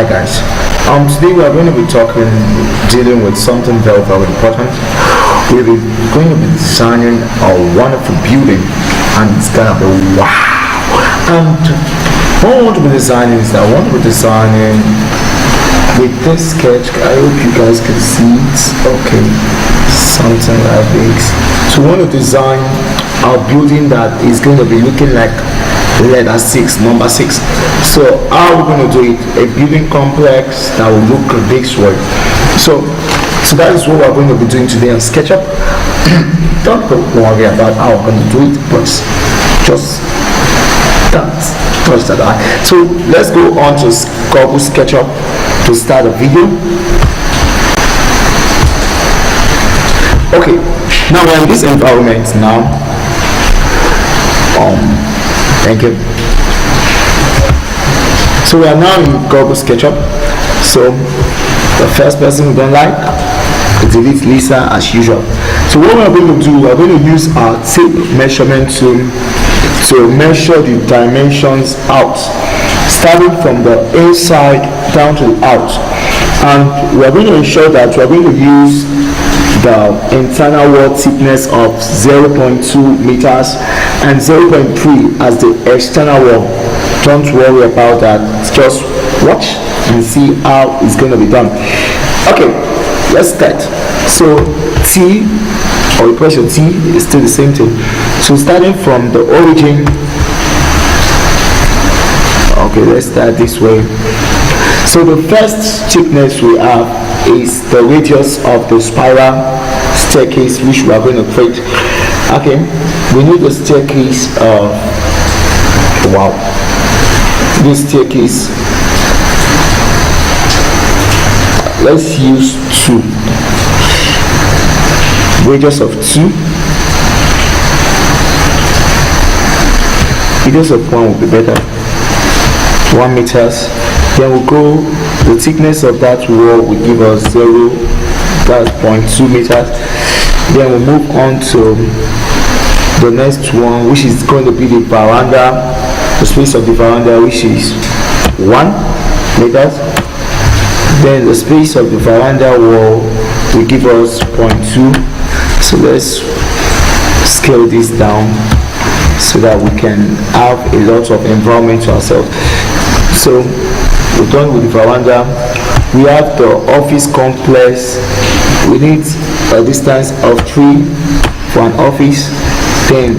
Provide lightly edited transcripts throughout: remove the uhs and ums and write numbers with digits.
guys, today we are going to be dealing with something very very important. We're going to be designing a wonderful building, and it's gonna be wow. And what I want to be designing is that I want to be designing with this sketch. I hope you guys can see it. Okay, something like this. So we want to design our building that is going to be looking like letter 6, number 6. So how are we going to do it? A building complex that will look this way. So that is what we're going to be doing today on SketchUp. Don't worry about how we're going to do it, but just don't touch that eye. So let's go on to Google SketchUp to start a video. Okay, now we're in this environment now. Thank you. So we are now in Google SketchUp. So the first person we don't like, delete Lisa as usual. So what we're going to do, we're going to use our tape measurement tool to measure the dimensions out, starting from the inside down to the out. And we're going to ensure that we're going to use the internal wall thickness of 0.2 meters and 0.3 as the external wall. Don't worry about that, just watch and see how it's going to be done. Okay, let's start. So T, or pressure T, is still the same thing. So starting from the origin, okay, let's start this way. So the first thickness we have is the radius of the spiral staircase which we are going to create. Okay, we need the staircase wow, this staircase, let's use 2, radius of 2, radius of 1 will be better, 1 meters. Then we'll go, the thickness of that wall will give us 0, that's 0.2 meters. Then we'll move on to the next one, which is going to be the veranda, the space of the veranda, which is 1 meters. Then the space of the veranda wall will give us 0.2. So let's scale this down so that we can have a lot of environment to ourselves. So we're done with the veranda. We have the office complex. We need a distance of 3 for an office. Then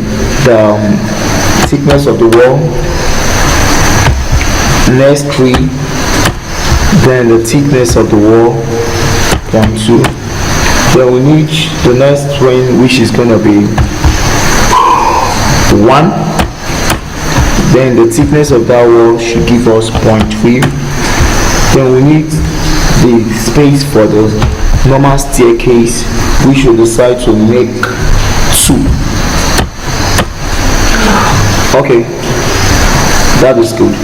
the thickness of the wall, next 3. Then the thickness of the wall, 0.2. Then we need the next one, which is going to be 1. Then the thickness of that wall should give us 0.3. Then we need the space for the normal staircase, which we decide to make 2. Okay, that is good.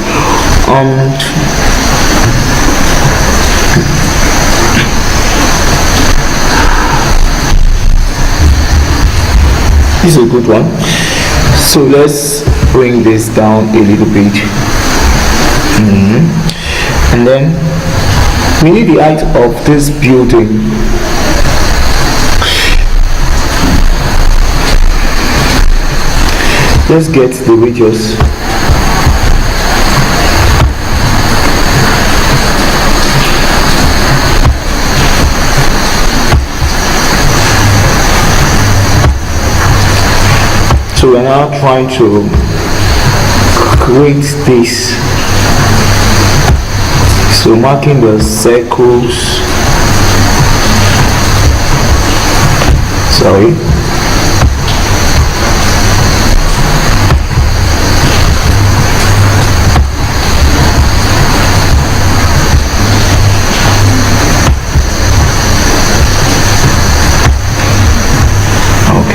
This is a good one. So let's bring this down a little bit. And then we need the height of this building. Let's get the radius. So we're now trying to create this. So marking the circles. Sorry.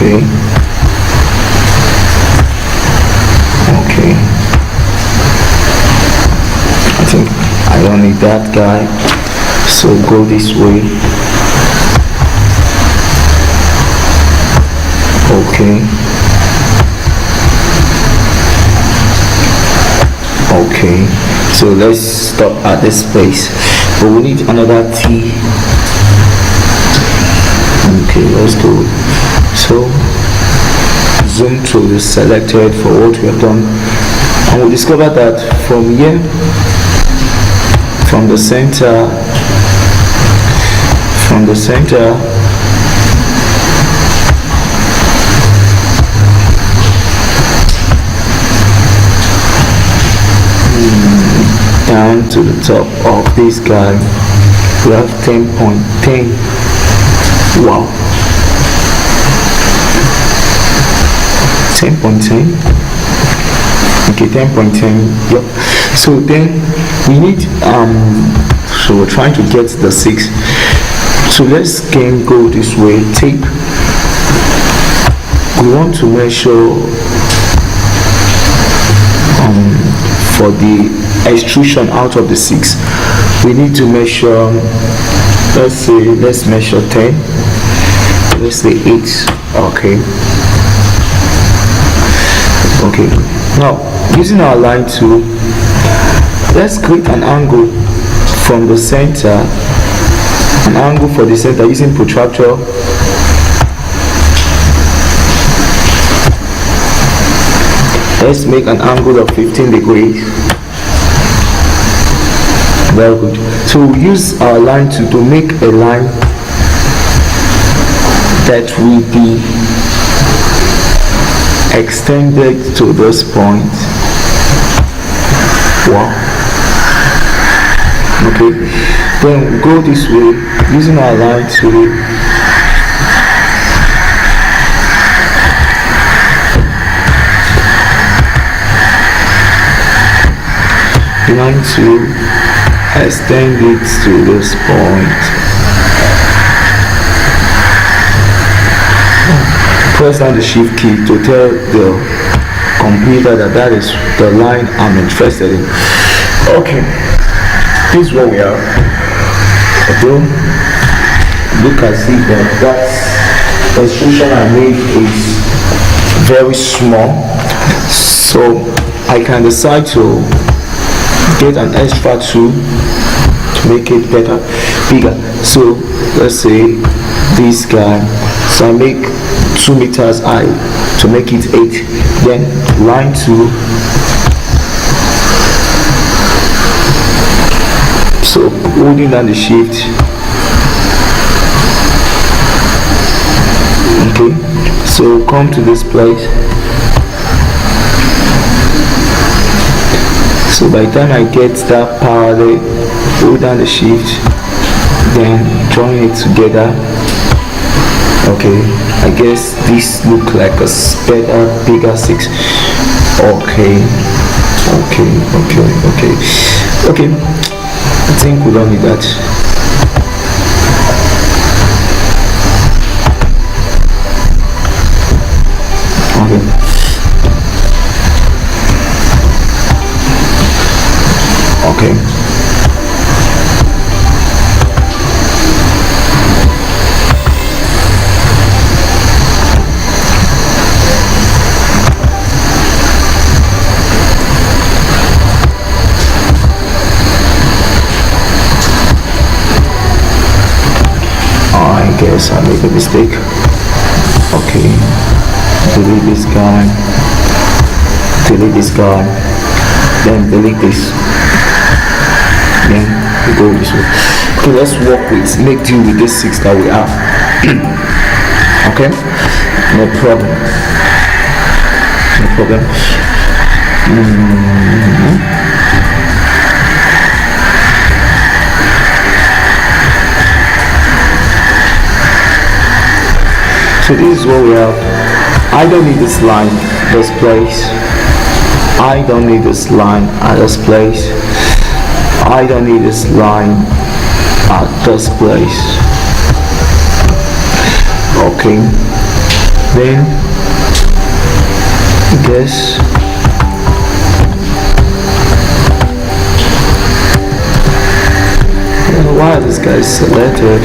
Okay. Okay. I think I don't need that guy. So go this way. Okay. Okay. So let's stop at this place, but we need another T. Okay, let's go. So zoom to the selected for what we have done, and we discover that from here, from the center, down to the top of this guy, we have 10.10. Wow, 10.10. Okay, 10.10. Yep. So then we need so we're trying to get the 6. So let's again go this way. Tape. We want to measure for the extrusion out of the 6. We need to measure, let's measure 10. Let's say 8. Okay, now using our line tool, let's create an angle from the center, an angle for the center using protractor. Let's make an angle of 15 degrees. Very good. So we use our line tool to make a line that will be extended to this point. Wow. Okay, then we go this way using our line tool. Line to extend it to this point. Press down the shift key to tell the computer that is the line I'm interested in. Okay, this is what we have. Although look at it, that extrusion I made is very small, so I can decide to get an extra tool to make it bigger. So let's say this guy, so I make 2 meters high to make it 8. Then line tool, so holding down the shift. Okay, so come to this place. So by the time I get that parallel, hold down the shift, then join it together. Okay, I guess this look like a bigger 6. Okay, I think we don't need that. Okay. I guess I made a mistake. Okay, delete this guy, then delete this. Then we go this way. Okay, let's make do with this 6 that we have. Okay, no problem. So this is what we have. I don't need this line at this place. I don't need this line at this place. I don't need this line at this place. Okay, then I guess I don't know why this guy is selected.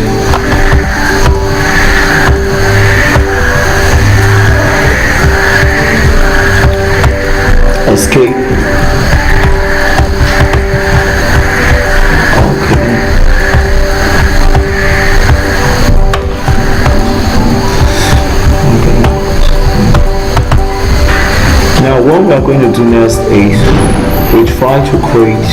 Escape. what we are going to do next is we try to create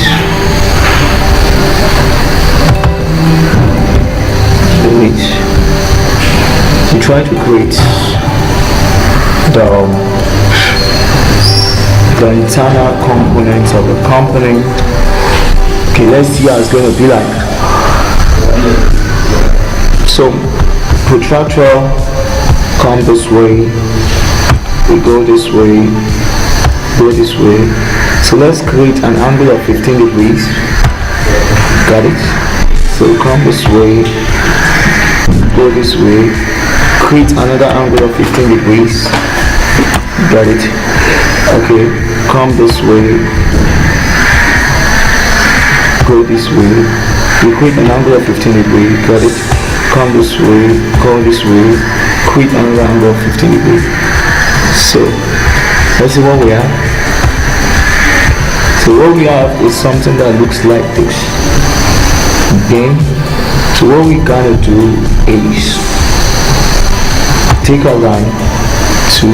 the internal components of the company. Okay, let's see how it's going to be like. So protractor come this way, we go this way, go this way. So let's create an angle of 15 degrees. Got it? So come this way, go this way, create another angle of 15 degrees. Got it? Okay, come this way, go this way, we create an angle of 15 degrees. Got it? Come this way, go this way, create another angle of 15 degrees. So let's see what we have. So what we have is something that looks like this. Okay, so what we gotta do is take a line to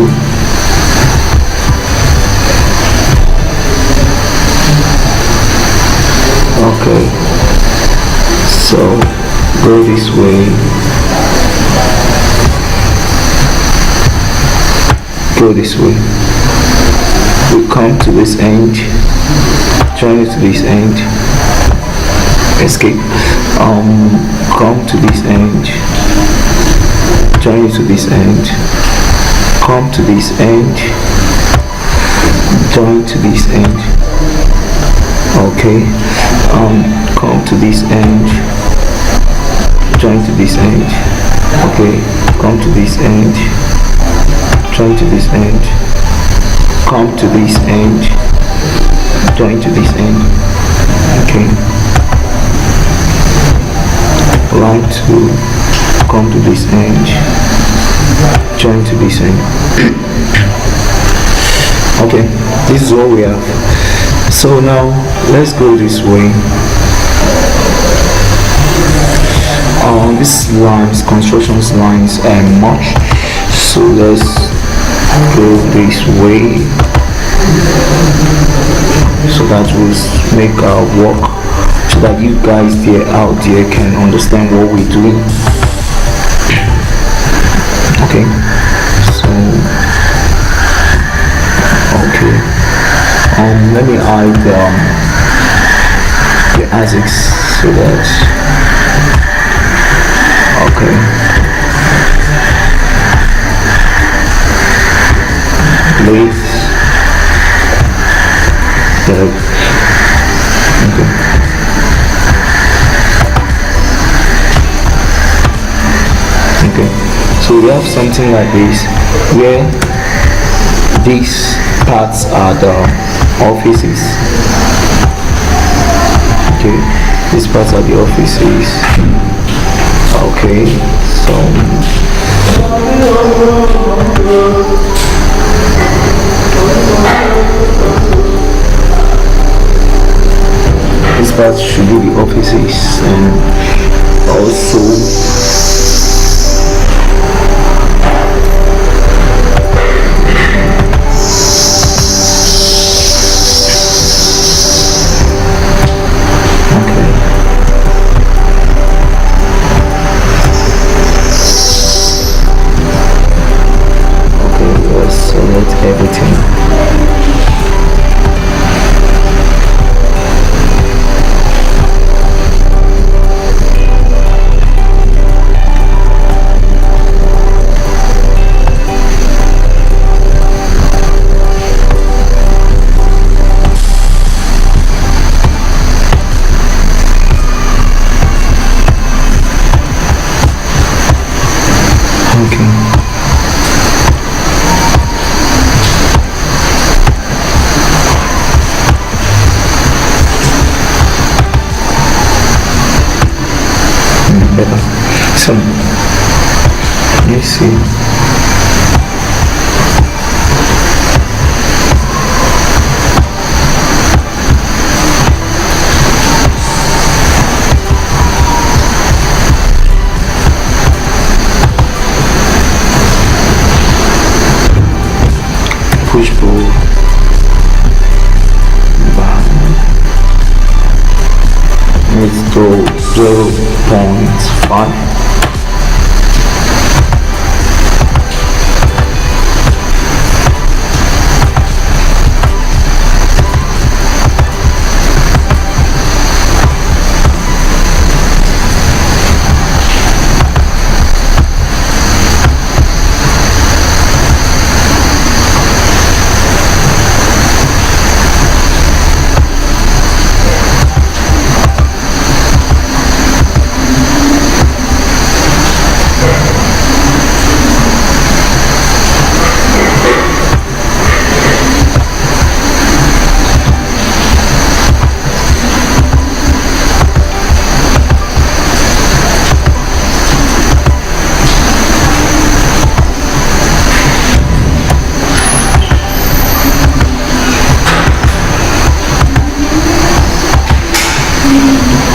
okay, so go this way, go this way, we come to this end, join it to this end, escape, come to this end, join it to this end, come to this end, join to this end, okay, come to this end, join to this end, okay, come to this end, join to this end, come to this end, join to this end, okay, line to come to this end, join to this end. Okay, this is what we have. So now let's go this way. These lines, constructions lines and much, so let's go this way so that we'll make our work, so that you guys there out there can understand what we're doing. Okay, so okay, let me hide the ASICs so that okay, please okay, okay, so we have something like this where these parts are the offices. Okay, these parts are the offices. Okay, so these parts should be the offices, and also everything. Okay. So let me see. Push pull. So 0.5.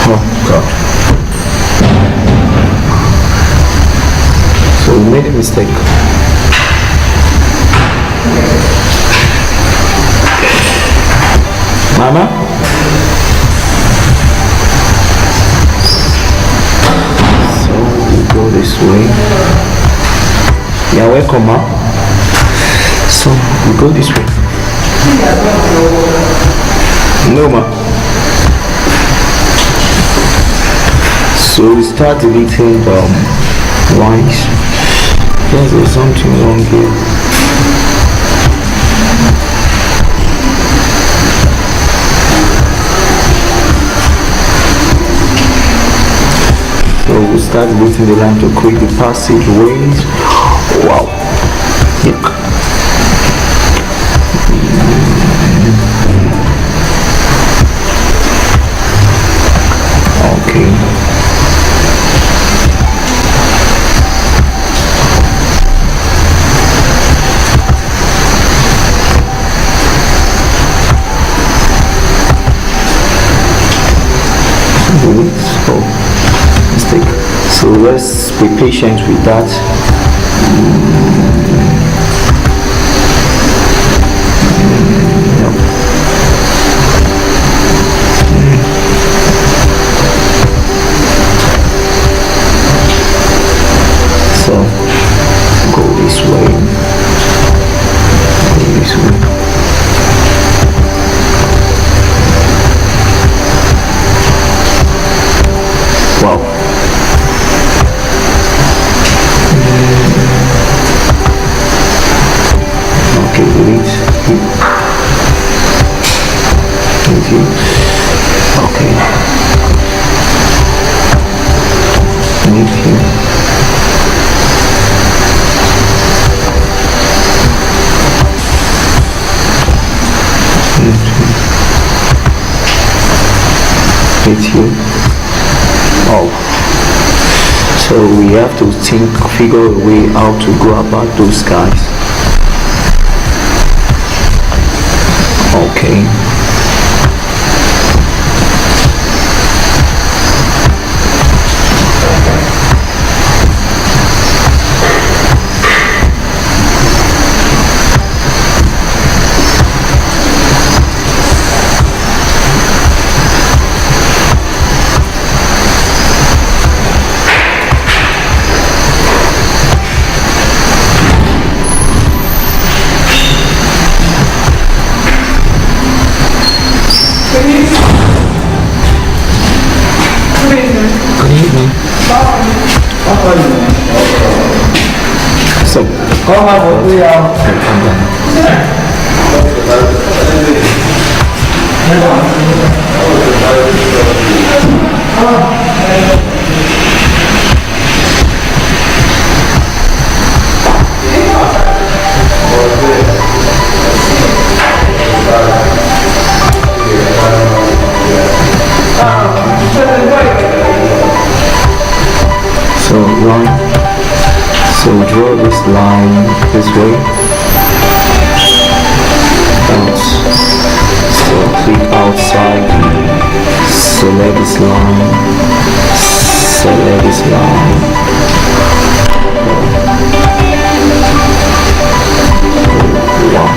Oh God. So we made a mistake. Mama? So we go this way. Yeah, welcome, ma. So we go this way. No, ma. So we start deleting the lines. Yes, there's something wrong here. So we start deleting the line to create the passageways. Wow. Look. Okay. Oh, mistake. So let's be patient with that. So go this way. Go this way. Wow. Okay, delete. Thank you. Okay. Thank you. Thank you. Oh, so we have to figure a way how to go about those guys. Okay. So, line. So draw this line this way. Out. So click outside. Select this line. Select this line. Wow.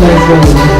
Nice one.